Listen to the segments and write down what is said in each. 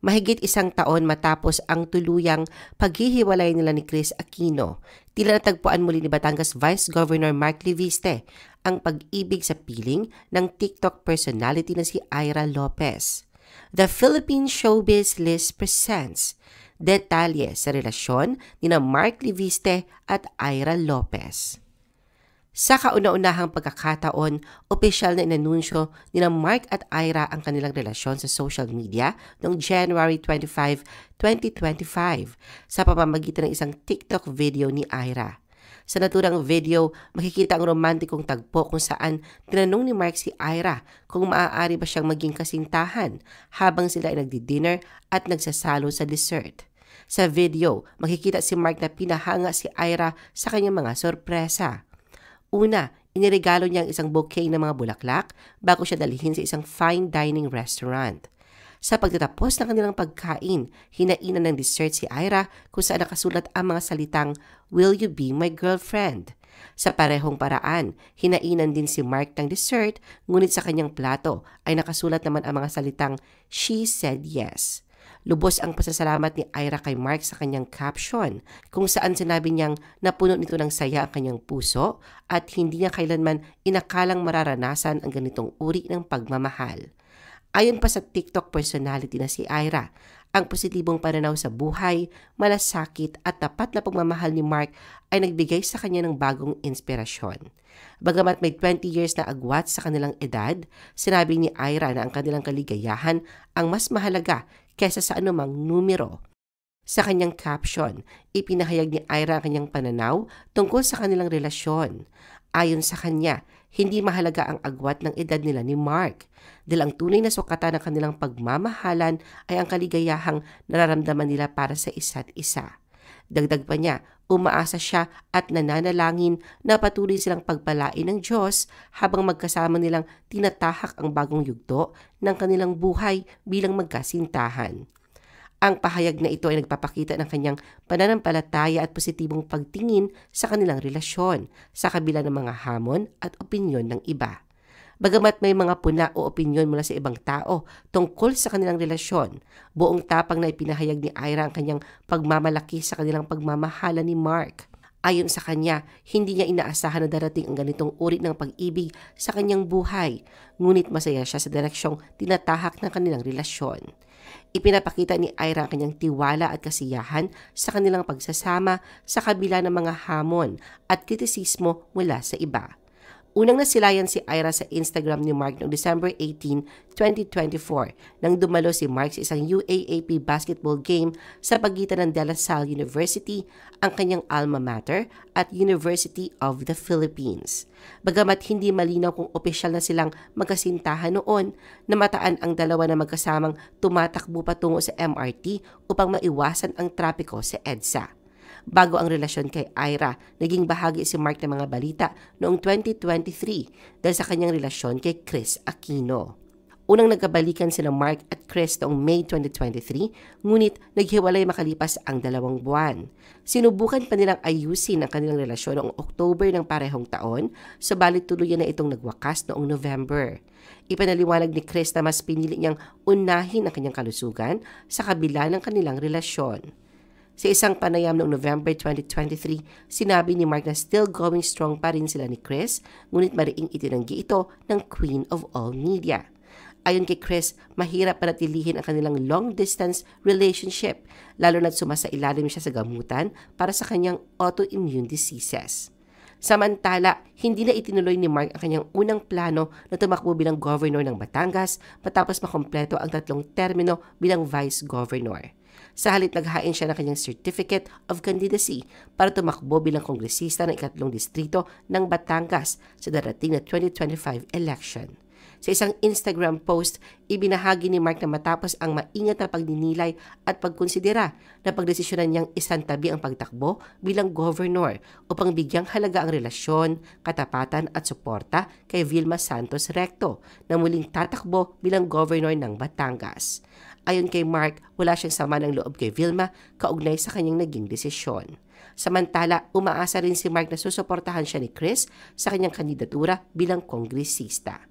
Mahigit isang taon matapos ang tuluyang paghihiwalay nila ni Chris Aquino, tila natagpuan muli ni Batangas Vice Governor Mark Leviste ang pag-ibig sa piling ng TikTok personality na si Ira Lopez. The Philippine Showbiz List presents detalye sa relasyon ni Mark Leviste at Ira Lopez. Sa kauna-unahang pagkakataon, opisyal na inanunsyo ni Mark at Ira ang kanilang relasyon sa social media noong January 25, 2025 sa pamamagitan ng isang TikTok video ni Ira. Sa naturang video, makikita ang romantikong tagpo kung saan tinanong ni Mark si Ira kung maaari ba siyang maging kasintahan habang sila ay nagdi-dinner at nagsasalo sa dessert. Sa video, makikita si Mark na pinahanga si Ira sa kanyang mga sorpresa. Una, iniregalo niya ang isang bouquet ng mga bulaklak bago siya dalhin sa isang fine dining restaurant. Sa pagtatapos ng kanilang pagkain, hinainan ng dessert si Ira kung saan nakasulat ang mga salitang, "Will you be my girlfriend?" Sa parehong paraan, hinainan din si Mark ng dessert, ngunit sa kanyang plato ay nakasulat naman ang mga salitang, "She said yes." Lubos ang pasasalamat ni Ira kay Mark sa kanyang caption kung saan sinabi niyang napuno nito ng saya ang kanyang puso at hindi niya kailanman inakalang mararanasan ang ganitong uri ng pagmamahal. Ayon pa sa TikTok personality na si Ira, ang positibong pananaw sa buhay, malasakit at tapat na pagmamahal ni Mark ay nagbigay sa kanya ng bagong inspirasyon. Bagamat may 20 years na agwat sa kanilang edad, sinabi ni Ira na ang kanilang kaligayahan ang mas mahalaga kaysa sa anumang numero. Sa kanyang caption, ipinahayag ni Ira ang kanyang pananaw tungkol sa kanilang relasyon. Ayon sa kanya, hindi mahalaga ang agwat ng edad nila ni Mark dahil ang tunay na sukatan ng kanilang pagmamahalan ay ang kaligayahang nararamdaman nila para sa isa't isa. Dagdag pa niya, umaasa siya at nananalangin na patuloy silang pagpalain ng Diyos habang magkasama nilang tinatahak ang bagong yugto ng kanilang buhay bilang magkasintahan. Ang pahayag na ito ay nagpapakita ng kanyang pananampalataya at positibong pagtingin sa kanilang relasyon sa kabila ng mga hamon at opinyon ng iba. Bagamat may mga puna o opinyon mula sa ibang tao tungkol sa kanilang relasyon, buong tapang na ipinahayag ni Ira ang kanyang pagmamalaki sa kanilang pagmamahala ni Mark. Ayon sa kanya, hindi niya inaasahan na darating ang ganitong uri ng pag-ibig sa kanyang buhay, ngunit masaya siya sa direksyong tinatahak ng kanilang relasyon. Ipinapakita ni Ira ang kanyang tiwala at kasiyahan sa kanilang pagsasama sa kabila ng mga hamon at kritisismo mula sa iba. Unang nasilayan si Ira sa Instagram ni Mark noong December 18, 2024 nang dumalo si Mark sa isang UAAP basketball game sa pagitan ng De La Salle University, ang kanyang alma mater, at University of the Philippines. Bagamat hindi malinaw kung opisyal na silang magkasintahan noon, namataan ang dalawa na magkasamang tumatakbo patungo sa MRT upang maiwasan ang trapiko sa EDSA. Bago ang relasyon kay Ira, naging bahagi si Mark ng mga balita noong 2023 dahil sa kanyang relasyon kay Chris Aquino. Unang nagkabalikan sina Mark at Chris noong May 2023, ngunit naghiwalay makalipas ang 2 buwan. Sinubukan pa nilang ayusin ang kanilang relasyon noong October ng parehong taon, subalit tuluyan na itong nagwakas noong November. Ipanaliwanag ni Chris na mas pinili niyang unahin ang kanyang kalusugan sa kabila ng kanilang relasyon. Sa isang panayam noong November 2023, sinabi ni Mark na still going strong pa rin sila ni Chris, ngunit mariing itinanggi ito ng Queen of All Media. Ayon kay Chris, mahirap panatilihin ang kanilang long-distance relationship, lalo na't sumasailalim siya sa gamutan para sa kanyang autoimmune diseases. Samantala, hindi na itinuloy ni Mark ang kanyang unang plano na tumakbo bilang governor ng Batangas matapos makompleto ang 3 termino bilang vice governor. Sa halip naghain siya ng kanyang Certificate of Candidacy para tumakbo bilang kongresista ng 3 distrito ng Batangas sa darating na 2025 election. Sa isang Instagram post, ibinahagi ni Mark na matapos ang maingat na pagninilay at pagkonsidera na pagdesisyonan niyang isantabi ang pagtakbo bilang governor upang bigyang halaga ang relasyon, katapatan at suporta kay Vilma Santos Recto na muling tatakbo bilang governor ng Batangas. Ayon kay Mark, wala siyang sama ng loob kay Vilma kaugnay sa kanyang naging desisyon. Samantala, umaasa rin si Mark na susuportahan siya ni Chris sa kanyang kandidatura bilang kongresista.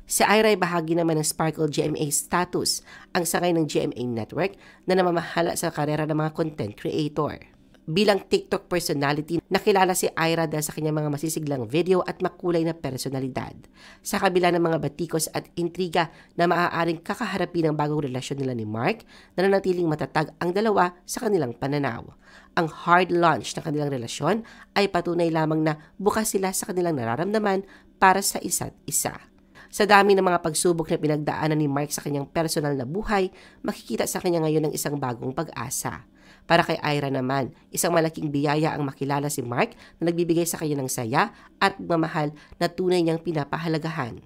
Si Ira ay bahagi naman ng Sparkle GMA status, ang sangay ng GMA Network na namamahala sa karera ng mga content creator. Bilang TikTok personality, nakilala si Ira dahil sa kanyang mga masisiglang video at makulay na personalidad. Sa kabila ng mga batikos at intriga na maaaring kakaharapin ng bagong relasyon nila ni Mark, nananatiling matatag ang dalawa sa kanilang pananaw. Ang hard launch ng kanilang relasyon ay patunay lamang na bukas sila sa kanilang nararamdaman para sa isa't isa. Sa dami ng mga pagsubok na pinagdaanan ni Mark sa kanyang personal na buhay, makikita sa kanya ngayon ng isang bagong pag-asa. Para kay Ira naman, isang malaking biyaya ang makilala si Mark na nagbibigay sa kanya ng saya at pagmamahal na tunay niyang pinapahalagahan.